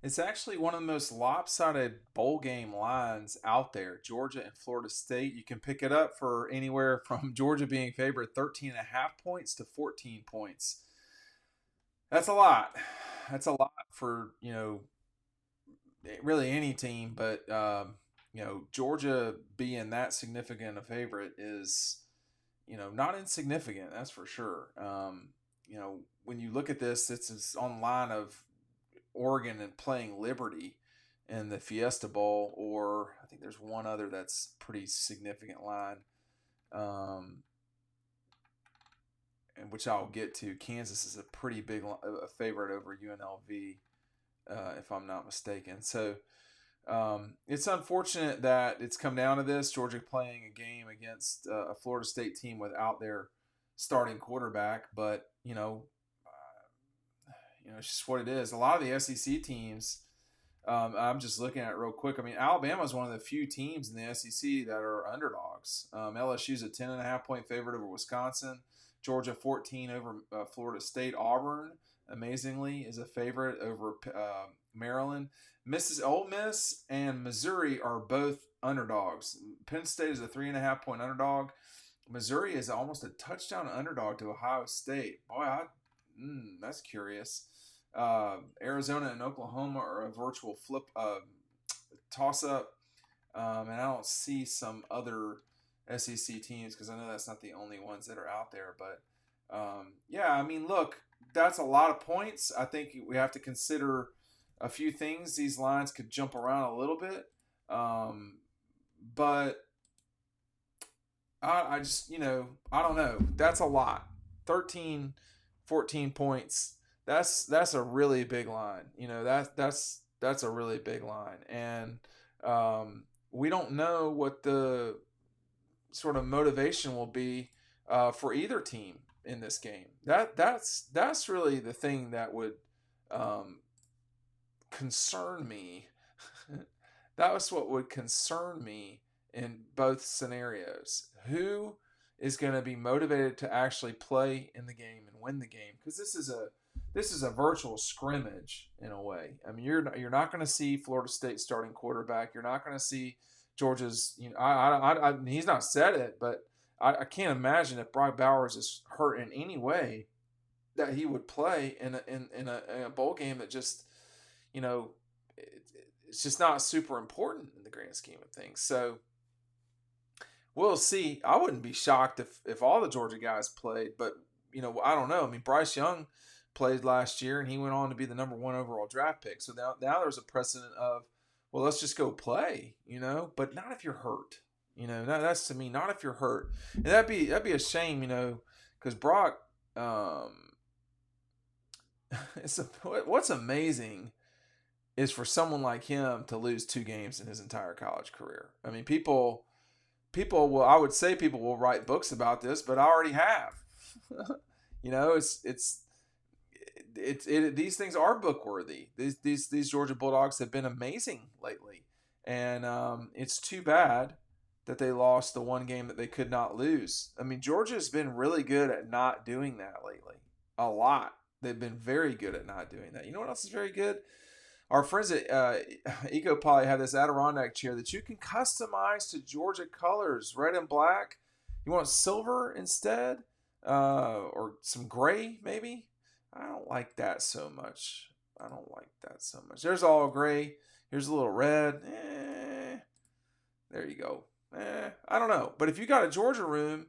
It's actually one of the most lopsided bowl game lines out there. Georgia and Florida State. You can pick it up for anywhere from Georgia being favored 13 and a half points to 14 points. That's a lot. That's a lot for, really any team, but Georgia being that significant a favorite is, not insignificant. That's for sure. When you look at this, it's on the line of Oregon and playing Liberty in the Fiesta Bowl, or I think there's one other that's pretty significant line, um, and which I'll get to. Kansas is a pretty big a favorite over UNLV, if I'm not mistaken. So it's unfortunate that it's come down to this. Georgia playing a game against a Florida State team without their starting quarterback, but it's just what it is. A lot of the SEC teams, I'm just looking at it real quick. I mean, Alabama is one of the few teams in the SEC that are underdogs. LSU's a 10.5 point favorite over Wisconsin. Georgia 14 over Florida State. Auburn, amazingly, is a favorite over Maryland. Ole Miss and Missouri are both underdogs. Penn State is a 3.5 point underdog. Missouri is almost a touchdown underdog to Ohio State. Boy, that's curious. Arizona and Oklahoma are a virtual flip toss up, and I don't see some other SEC teams because I know that's not the only ones that are out there. But yeah, I mean, look, that's a lot of points. I think we have to consider a few things. These lines could jump around a little bit, but I just, I don't know. That's a lot. 13, 14 points. That's a really big line. That's a really big line, and we don't know what the sort of motivation will be for either team in this game. That's really the thing that would concern me. That was what would concern me in both scenarios. Who is going to be motivated to actually play in the game and win the game? Because this is a virtual scrimmage in a way. I mean, you're not going to see Florida State starting quarterback. You're not going to see Georgia's. He's not said it, but I can't imagine if Brock Bowers is hurt in any way that he would play in a bowl game that just it's just not super important in the grand scheme of things. So we'll see. I wouldn't be shocked if all the Georgia guys played, but I don't know. I mean, Bryce Young played last year and he went on to be the number one overall draft pick. So now there's a precedent of, well, let's just go play, but not if you're hurt. That's to me, not if you're hurt. And that'd be a shame, because Brock, what's amazing is for someone like him to lose 2 games in his entire college career. I mean, people will, I would say people will write books about this, but I already have. These things are book worthy. These Georgia Bulldogs have been amazing lately, and it's too bad that they lost the one game that they could not lose. I mean, Georgia's been really good at not doing that lately. A lot. They've been very good at not doing that. You know what else is very good? Our friends at EcoPoly have this Adirondack chair that you can customize to Georgia colors, red and black. You want silver instead, or some gray maybe? I don't like that so much. There's all gray. Here's a little red. There you go. I don't know. But if you got a Georgia room,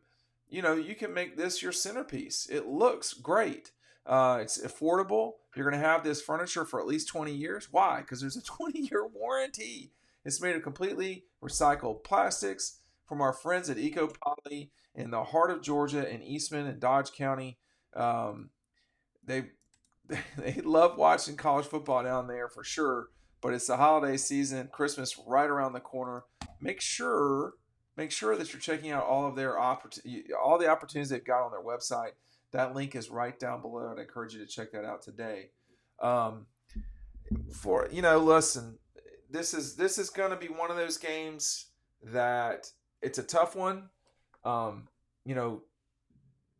you can make this your centerpiece. It looks great. It's affordable. You're going to have this furniture for at least 20 years. Why? Because there's a 20-year warranty. It's made of completely recycled plastics from our friends at EcoPoly in the heart of Georgia in Eastman and Dodge County. They love watching college football down there for sure. But it's the holiday season, Christmas right around the corner. Make sure that you're checking out all the opportunities they've got on their website. That link is right down below. I'd encourage you to check that out today. Listen, this is going to be one of those games that it's a tough one.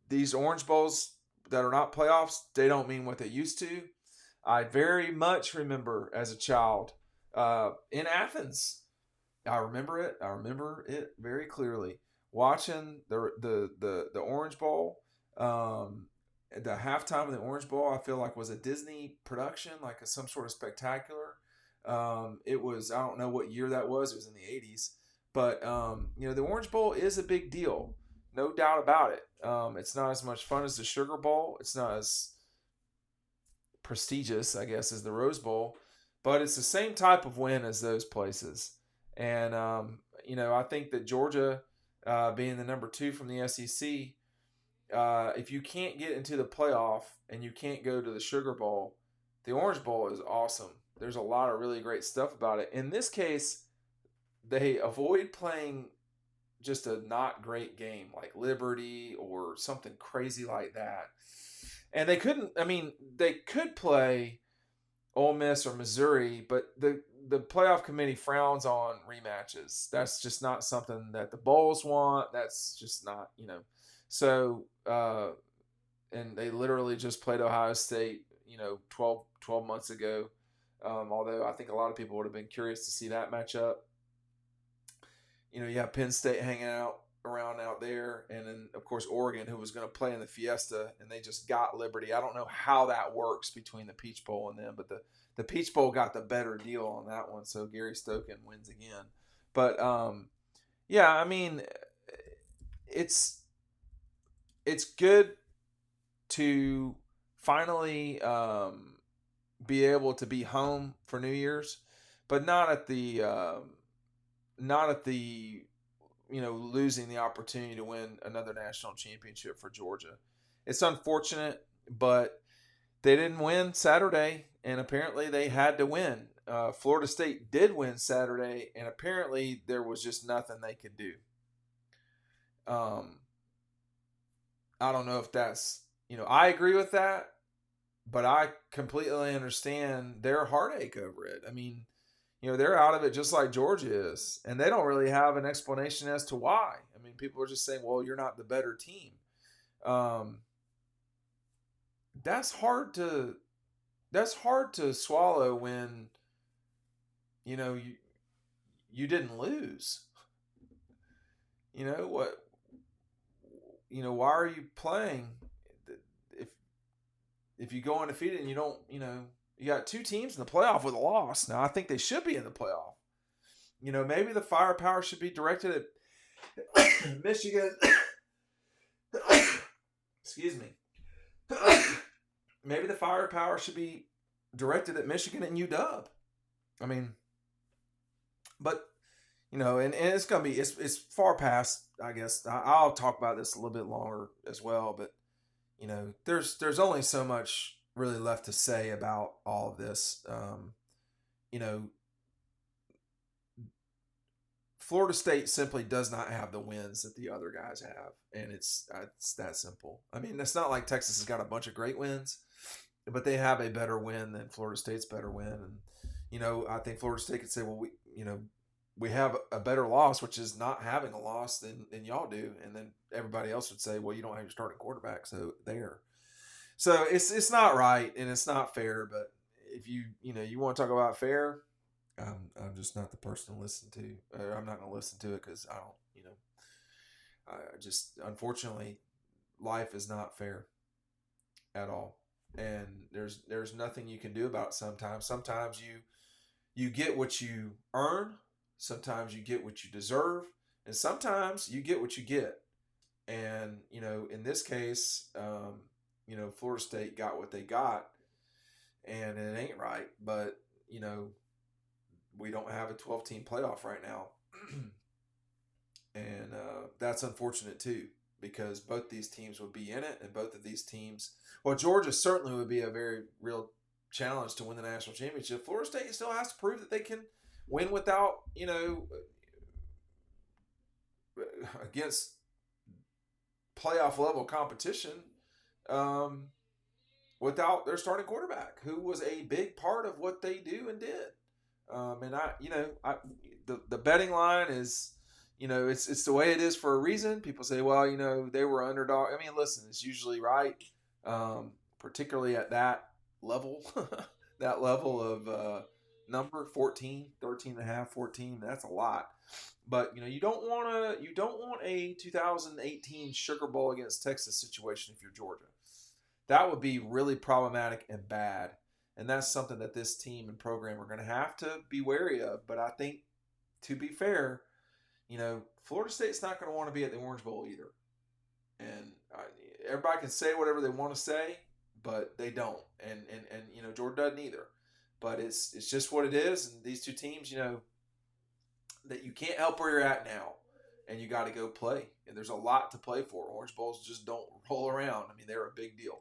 These Orange Bowls that are not playoffs, they don't mean what they used to. I very much remember as a child in Athens. I remember it. I remember it very clearly. Watching the Orange Bowl, the halftime of the Orange Bowl, I feel like was a Disney production, like some sort of spectacular. It was, I don't know what year that was. It was in the '80s, but the Orange Bowl is a big deal, no doubt about it. It's not as much fun as the Sugar Bowl. It's not as prestigious, I guess, as the Rose Bowl, but it's the same type of win as those places. And I think that Georgia, being the number 2 from the SEC, if you can't get into the playoff and you can't go to the Sugar Bowl, the Orange Bowl is awesome. There's a lot of really great stuff about it. In this case, they avoid playing just a not great game like Liberty or something crazy like that. And they couldn't, they could play Ole Miss or Missouri, but the playoff committee frowns on rematches. That's just not something that the bowls want. That's just not, So, and they literally just played Ohio State, 12 months ago. Although I think a lot of people would have been curious to see that matchup. You have Penn State hanging out around out there, and then of course Oregon, who was going to play in the Fiesta, and they just got Liberty. I don't know how that works between the Peach Bowl and them, but the Peach Bowl got the better deal on that one, so Gary Stokan wins again. But it's good to finally be able to be home for New Year's, but not at the losing the opportunity to win another national championship for Georgia. It's unfortunate, but they didn't win Saturday, and apparently they had to win. Florida State did win Saturday, and apparently there was just nothing they could do. I don't know if that's, I agree with that, but I completely understand their heartache over it. They're out of it just like Georgia is, and they don't really have an explanation as to why. People are just saying, well, you're not the better team. That's hard to swallow when, you didn't lose. Why are you playing if you go undefeated and you don't, you got 2 teams in the playoff with a loss. Now, I think they should be in the playoff. Maybe the firepower should be directed at Michigan. Excuse me. Maybe the firepower should be directed at Michigan and UW. But, and it's going to be, it's far past, I guess. I'll talk about this a little bit longer as well. But, there's only so much really left to say about all of this. Florida State simply does not have the wins that the other guys have, and it's that simple. It's not like Texas has got a bunch of great wins, but they have a better win than Florida State's better win. And I think Florida State could say, well, we have a better loss, which is not having a loss than y'all do, and then everybody else would say, well, you don't have your starting quarterback, so there. So it's not right and it's not fair. But if you want to talk about fair, I'm just not the person to listen to. I'm not going to listen to it because I don't. I just, unfortunately, life is not fair at all, and there's nothing you can do about it. Sometimes you get what you earn. Sometimes you get what you deserve, and sometimes you get what you get. And in this case, Florida State got what they got, and it ain't right. But, we don't have a 12-team playoff right now. And that's unfortunate, too, because both these teams would be in it, and both of these teams, well, Georgia certainly would be a very real challenge to win the national championship. Florida State still has to prove that they can win without, against playoff level competition, without their starting quarterback, who was a big part of what they do and did. The betting line is, it's the way it is for a reason. People say, well, they were underdog. Listen, it's usually right, particularly at that level. that level of number 14, 13 and a half, 14. That's a lot. But you don't want a 2018 Sugar Bowl against Texas situation if you're Georgia. That would be really problematic and bad. And that's something that this team and program are going to have to be wary of. But I think, to be fair, Florida State's not going to want to be at the Orange Bowl either. And everybody can say whatever they want to say, but they don't. And Georgia doesn't either. But it's just what it is. And these two teams, that you can't help where you're at now, and you got to go play. And there's a lot to play for. Orange Bowls just don't roll around. I mean, they're a big deal.